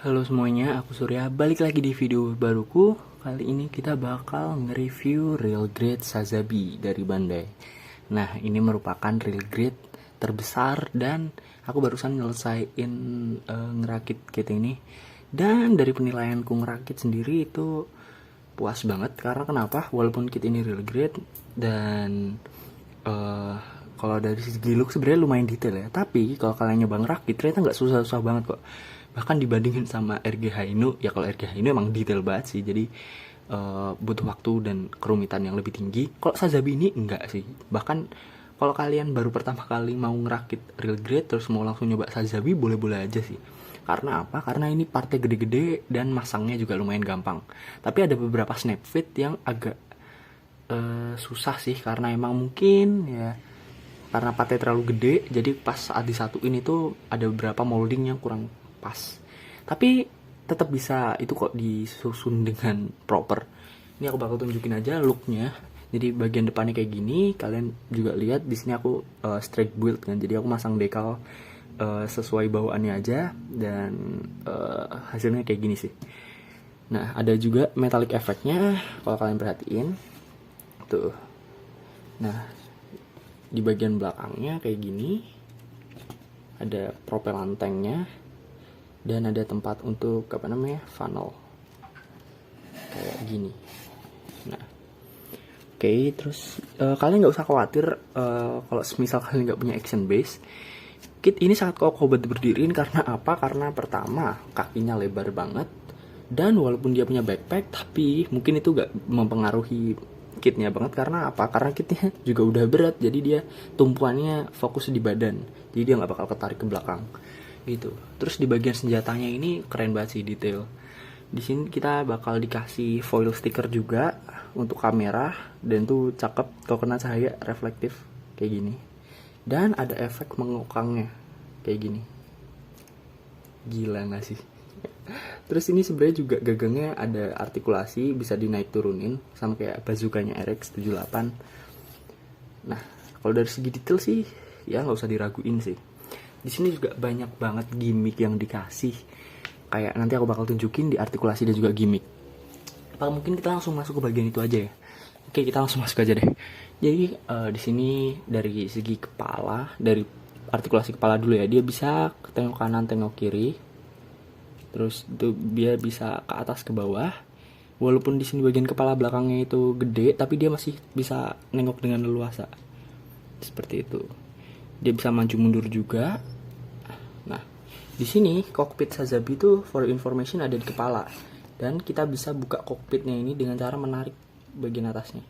Halo semuanya, aku Surya. Balik lagi di video baruku. Kali ini kita bakal nge-review Real Grade Sazabi dari Bandai. Nah, ini merupakan Real Grade terbesar dan aku barusan nyelesain ngerakit kit ini. Dan dari penilaianku ngerakit sendiri itu puas banget. Karena kenapa? Walaupun kit ini Real Grade dan kalau dari segi look sebenarnya lumayan detail ya. Tapi kalau kalian nyoba ngerakit ternyata nggak susah-susah banget kok. Bahkan dibandingin sama RG Hino, ya kalau RG Hino emang detail banget sih. Jadi butuh waktu dan kerumitan yang lebih tinggi. Kalau Sazabi ini enggak sih. Bahkan kalau kalian baru pertama kali mau ngerakit Real Grade terus mau langsung nyoba Sazabi, boleh-boleh aja sih. Karena apa? Karena ini partnya gede-gede dan masangnya juga lumayan gampang. Tapi ada beberapa snap fit yang agak susah sih, karena emang mungkin ya karena partnya terlalu gede, jadi pas saat disatuin itu ada beberapa molding yang kurang pas. Tapi tetap bisa itu kok disusun dengan proper. Ini aku bakal tunjukin aja looknya. Jadi bagian depannya kayak gini, kalian juga lihat di sini aku straight build kan. Jadi aku masang dekal sesuai bawaannya aja dan hasilnya kayak gini sih. Nah, ada juga metallic effect-nya kalau kalian perhatiin. Tuh. Nah, di bagian belakangnya kayak gini. Ada propelan tanknya dan ada tempat untuk funnel kayak gini. Nah, oke, terus kalian nggak usah khawatir kalau misal kalian nggak punya action base. Kit ini sangat kokoh buat berdiriin karena apa? Karena pertama kakinya lebar banget dan walaupun dia punya backpack tapi mungkin itu nggak mempengaruhi kitnya banget. Karena apa? Karena kitnya juga udah berat, jadi dia tumpuannya fokus di badan, jadi dia nggak bakal ketarik ke belakang gitu. Terus di bagian senjatanya ini keren banget sih, detail. Di sini kita bakal dikasih foil sticker juga untuk kamera dan tuh cakep kalau kena cahaya reflektif kayak gini. Dan ada efek mengokangnya kayak gini. Gila gak sih? Terus ini sebenarnya juga gagangnya ada artikulasi, bisa dinaik turunin sama kayak bazukanya RX78. Nah, kalau dari segi detail sih ya nggak usah diraguin sih. Di sini juga banyak banget gimmick yang dikasih. Kayak nanti aku bakal tunjukin di artikulasi dan juga gimmick. Apa mungkin kita langsung masuk ke bagian itu aja ya? Oke, kita langsung masuk aja deh. Jadi di sini dari segi kepala, dari artikulasi kepala dulu ya, dia bisa tengok kanan, tengok kiri. Terus itu dia bisa ke atas ke bawah. Walaupun di sini bagian kepala belakangnya itu gede, tapi dia masih bisa nengok dengan leluasa. Seperti itu. Dia bisa maju mundur juga. Nah, di sini kokpit Sazabi itu for information ada di kepala. Dan kita bisa buka kokpitnya ini dengan cara menarik bagian atasnya.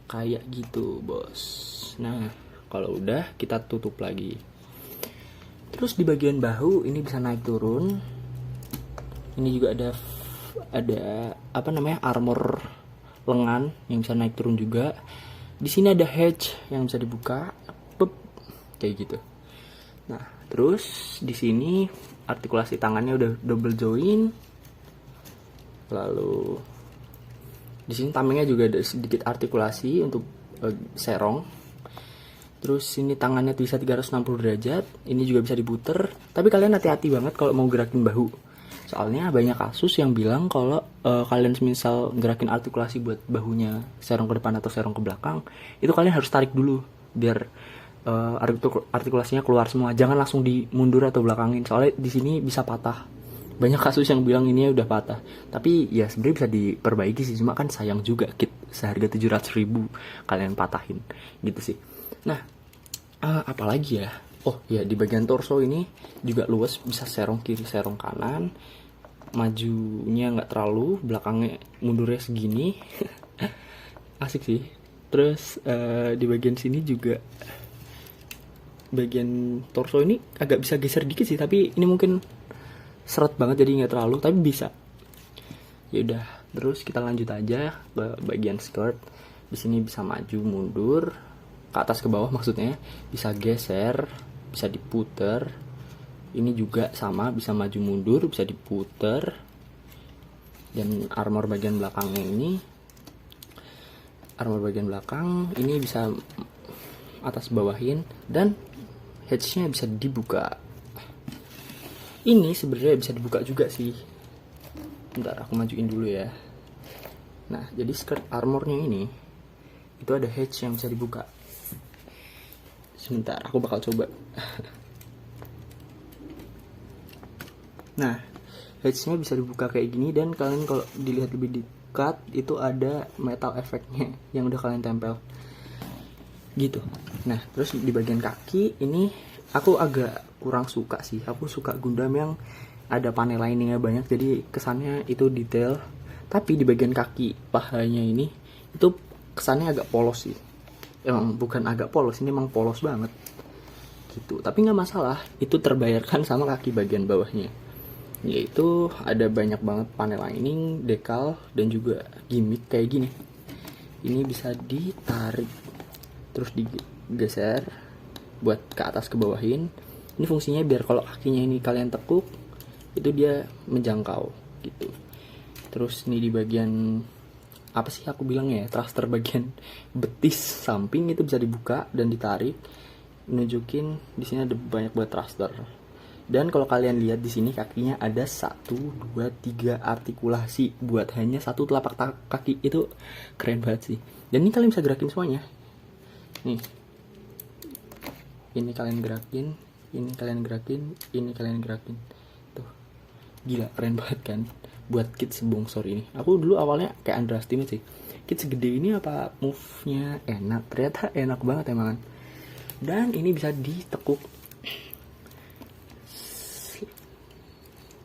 Kayak gitu, bos. Nah, kalau udah kita tutup lagi. Terus di bagian bahu ini bisa naik turun. Ini juga ada armor lengan yang bisa naik turun juga. Di sini ada hatch yang bisa dibuka, kayak gitu. Nah, terus di sini artikulasi tangannya udah double join. Lalu di sini tamengnya juga ada sedikit artikulasi untuk serong. Terus sini tangannya bisa 360 derajat. Ini juga bisa diputer. Tapi kalian hati-hati banget kalau mau gerakin bahu. Soalnya banyak kasus yang bilang kalau kalian misal gerakin artikulasi buat bahunya serong ke depan atau serong ke belakang, itu kalian harus tarik dulu biar artikulasinya keluar semua. Jangan langsung dimundur atau belakangin. Soalnya di sini bisa patah. Banyak kasus yang bilang ini udah patah. Tapi ya sebenarnya bisa diperbaiki sih. Cuma kan sayang juga kit seharga 700.000 kalian patahin gitu sih. Nah, apalagi ya? Oh ya, di bagian torso ini juga luas, bisa serong kiri, serong kanan. Majunya nggak terlalu, belakangnya mundurnya segini. Asik sih. Terus di bagian sini juga bagian torso ini agak bisa geser dikit sih, tapi ini mungkin seret banget jadi nggak terlalu, tapi bisa. Ya udah, terus kita lanjut aja ke bagian skirt. Di sini bisa maju mundur, ke atas ke bawah maksudnya, bisa geser, bisa diputer. Ini juga sama, bisa maju mundur, bisa diputer. Dan armor bagian belakangnya ini, armor bagian belakang ini bisa atas bawahin dan hatchnya bisa dibuka. Ini sebenarnya bisa dibuka juga sih. Bentar, aku majuin dulu ya. Nah, jadi skirt armornya ini itu ada hatch yang bisa dibuka. Sebentar, aku bakal coba. Nah, hatchnya bisa dibuka kayak gini, dan kalian kalau dilihat lebih dekat itu ada metal efeknya yang udah kalian tempel gitu. Nah, terus di bagian kaki ini aku agak kurang suka sih. Aku suka Gundam yang ada panel liningnya banyak, jadi kesannya itu detail. Tapi di bagian kaki pahanya ini itu kesannya agak polos sih. Emang bukan agak polos, ini emang polos banget gitu. Tapi nggak masalah, itu terbayarkan sama kaki bagian bawahnya, yaitu ada banyak banget panel lining, dekal, dan juga gimmick kayak gini. Ini bisa ditarik terus digeser buat ke atas ke bawahin. Ini fungsinya biar kalau kakinya ini kalian tekuk itu dia menjangkau gitu. Terus ini di bagian apa sih aku bilangnya ya, thruster bagian betis samping itu bisa dibuka dan ditarik, nunjukin di sini ada banyak buat thruster. Dan kalau kalian lihat di sini kakinya ada 1, 2, 3 artikulasi buat hanya satu telapak kaki, itu keren banget sih. Dan ini kalian bisa gerakin semuanya. Nih, ini kalian gerakin, ini kalian gerakin, ini kalian gerakin. Tuh, gila keren banget kan? Buat kit sebongsor ini, aku dulu awalnya kayak underestimate sih, kit segede ini apa move-nya enak, ternyata enak banget emang. Dan ini bisa ditekuk,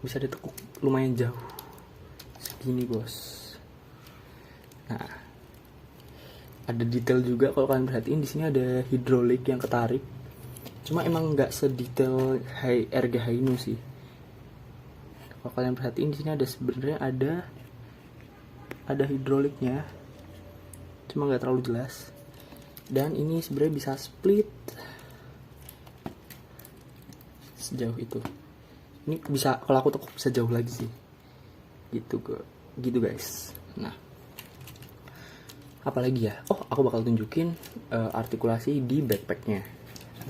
bisa ditekuk lumayan jauh segini bos. Nah, ada detail juga kalau kalian perhatiin, di sini ada hidrolik yang ketarik, cuma emang nggak sedetail RG Hainu sih. Kalau kalian perhatiin di sini ada sebenarnya ada hidroliknya, cuma nggak terlalu jelas. Dan ini sebenarnya bisa split sejauh itu. Ini bisa, kalau aku tekuk bisa jauh lagi sih. Gitu guys. Nah, apalagi ya? Oh, aku bakal tunjukin artikulasi di backpacknya.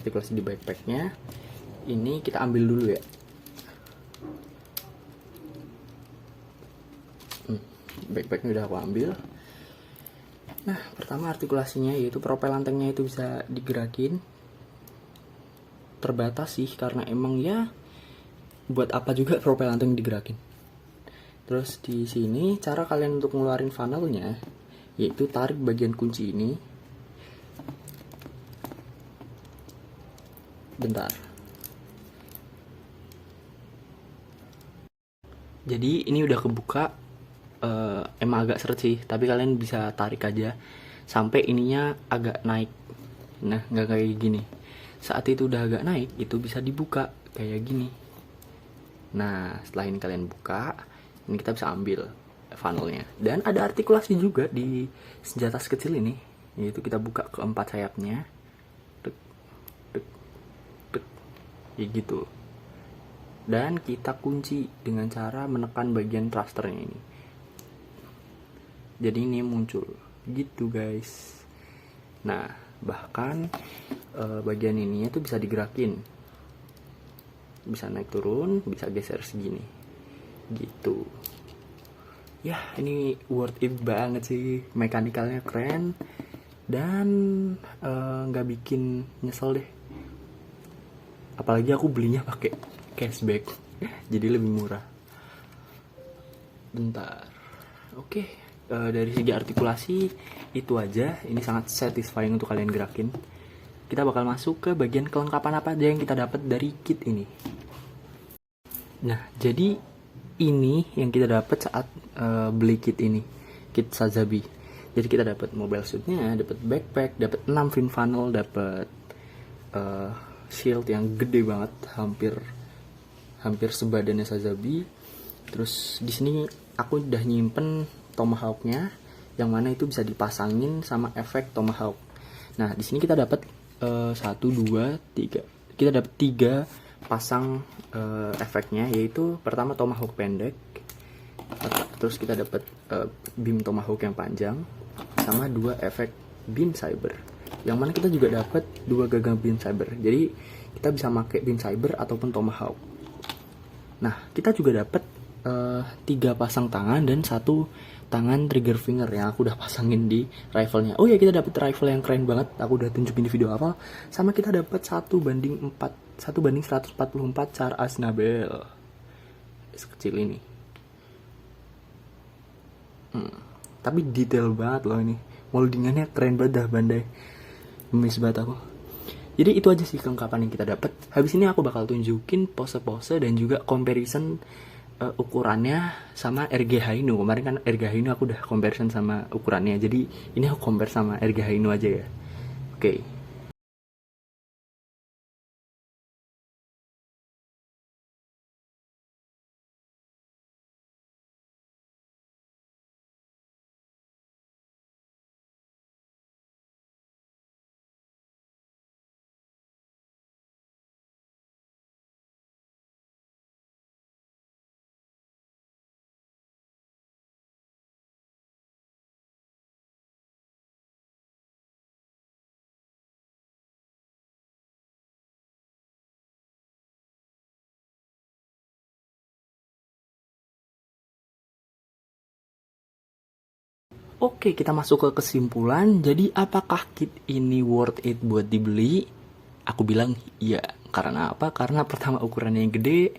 Artikulasi di backpacknya ini kita ambil dulu ya. Backpacknya udah aku ambil. Nah, pertama artikulasinya yaitu propel lantengnya itu bisa digerakin. Terbatas sih, karena emang ya buat apa juga propel lanteng digerakin. Terus di sini cara kalian untuk ngeluarin funnelnya yaitu tarik bagian kunci ini. Bentar. Jadi ini udah kebuka. Emang agak seret sih, tapi kalian bisa tarik aja sampai ininya agak naik. Nah, nggak kayak gini. Saat itu udah agak naik, itu bisa dibuka kayak gini. Nah, setelah ini kalian buka, ini kita bisa ambil funnelnya. Dan ada artikulasi juga di senjata kecil ini, yaitu kita buka keempat sayapnya, dek, dek, dek, ya gitu. Dan kita kunci dengan cara menekan bagian thrusternya ini. Jadi ini muncul gitu guys. Nah, bahkan bagian ininya tuh bisa digerakin, bisa naik turun, bisa geser segini gitu ya. Ini worth it banget sih, mekanikalnya keren dan nggak bikin nyesel deh. Apalagi aku belinya pakai cashback jadi lebih murah. Bentar, oke. Dari segi artikulasi itu aja. Ini sangat satisfying untuk kalian gerakin. Kita bakal masuk ke bagian kelengkapan apa aja yang kita dapat dari kit ini. Nah, jadi ini yang kita dapat saat beli kit ini, kit Sazabi. Jadi kita dapat mobile suitnya, dapat backpack, dapat 6 fin funnel, dapat shield yang gede banget, hampir sebadannya Sazabi. Terus di sini aku udah nyimpen tomahawknya, yang mana itu bisa dipasangin sama efek tomahawk. Nah, di sini kita dapat 1, 2, 3. Kita dapat 3 pasang efeknya, yaitu pertama tomahawk pendek, terus kita dapat beam tomahawk yang panjang, sama 2 efek beam saber. Yang mana kita juga dapat 2 gagang beam saber. Jadi kita bisa pakai beam saber ataupun tomahawk. Nah, kita juga dapat 3 pasang tangan dan 1 tangan trigger finger yang aku udah pasangin di rifle-nya. Oh ya, kita dapat rifle yang keren banget. Aku udah tunjukin di video awal. Sama kita dapat 1:144 Char Aznable. Sekecil ini. Tapi detail banget loh ini. Moldingannya keren banget dah, Bandai. Miss banget aku. Jadi itu aja sih kelengkapan yang kita dapat. Habis ini aku bakal tunjukin pose-pose dan juga comparison ukurannya sama RG Hainu. Kemarin kan RG Hainu aku udah comparison sama ukurannya. Jadi ini aku compare sama RG Hainu aja ya. Oke. Oke, kita masuk ke kesimpulan. Jadi apakah kit ini worth it buat dibeli? Aku bilang iya. Karena apa? Karena pertama ukurannya yang gede,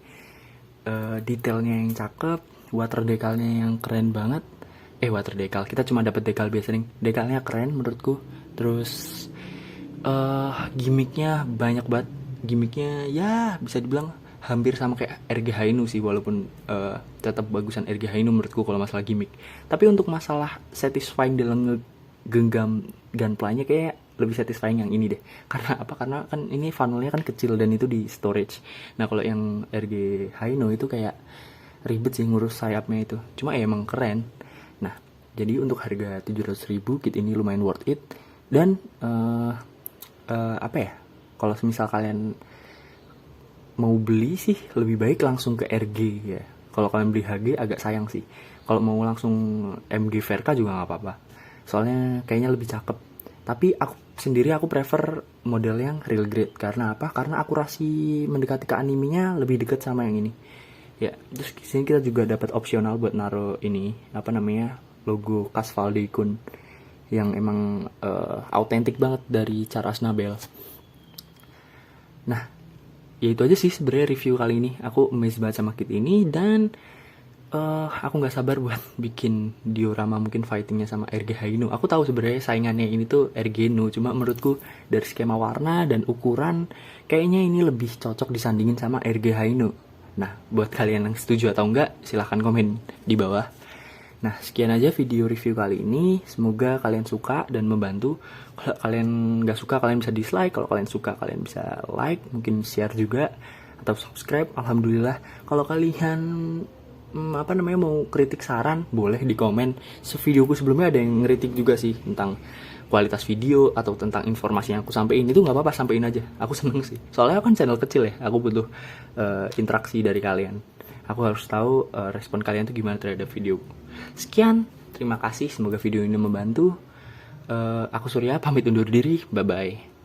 detailnya yang cakep, water decalnya yang keren banget. Water decal. Kita cuma dapat decal biasa nih. Decalnya keren menurutku. Terus gimmicknya banyak banget. Gimmicknya ya bisa dibilang hampir sama kayak RG Hainu sih, walaupun tetap bagusan RG Hainu menurutku kalau masalah gimmick. Tapi untuk masalah satisfying dalam genggam gunplaynya kayak lebih satisfying yang ini deh. Karena apa? Karena kan ini funnelnya kan kecil dan itu di storage. Nah kalau yang RG Hainu itu kayak ribet sih ngurus sayapnya itu. Cuma emang keren. Nah jadi untuk harga 700.000 kit ini lumayan worth it. Dan apa ya? Kalau misal kalian mau beli sih lebih baik langsung ke RG ya. Kalau kalian beli HG agak sayang sih. Kalau mau langsung MG Verka juga nggak apa-apa. Soalnya kayaknya lebih cakep. Tapi aku prefer model yang real grade. Karena apa? Karena akurasi mendekati ke animenya lebih dekat sama yang ini. Ya, terus di sini kita juga dapat opsional buat naruh ini, apa namanya? Logo Kasvaldi Kun yang emang autentik banget dari Char Aznable. Nah, ya itu aja sih sebenarnya review kali ini. Aku amazed banget sama kit ini dan aku nggak sabar buat bikin diorama mungkin fightingnya sama RG Hainu. Aku tahu sebenarnya saingannya ini tuh RG Nu, cuma menurutku dari skema warna dan ukuran kayaknya ini lebih cocok disandingin sama RG Hainu. Nah, buat kalian yang setuju atau enggak, silahkan komen di bawah. Nah, sekian aja video review kali ini. Semoga kalian suka dan membantu. Kalau kalian nggak suka, kalian bisa dislike. Kalau kalian suka, kalian bisa like, mungkin share juga atau subscribe. Alhamdulillah. Kalau kalian mau kritik saran, boleh di komen. Videoku sebelumnya ada yang ngeritik juga sih tentang kualitas video atau tentang informasi yang aku sampaikan. Itu nggak apa-apa, sampaikan aja. Aku seneng sih. Soalnya aku kan channel kecil ya. Aku butuh interaksi dari kalian. Aku harus tahu respon kalian tuh gimana terhadap video. Sekian, terima kasih. Semoga video ini membantu. Aku Surya, pamit undur diri. Bye-bye.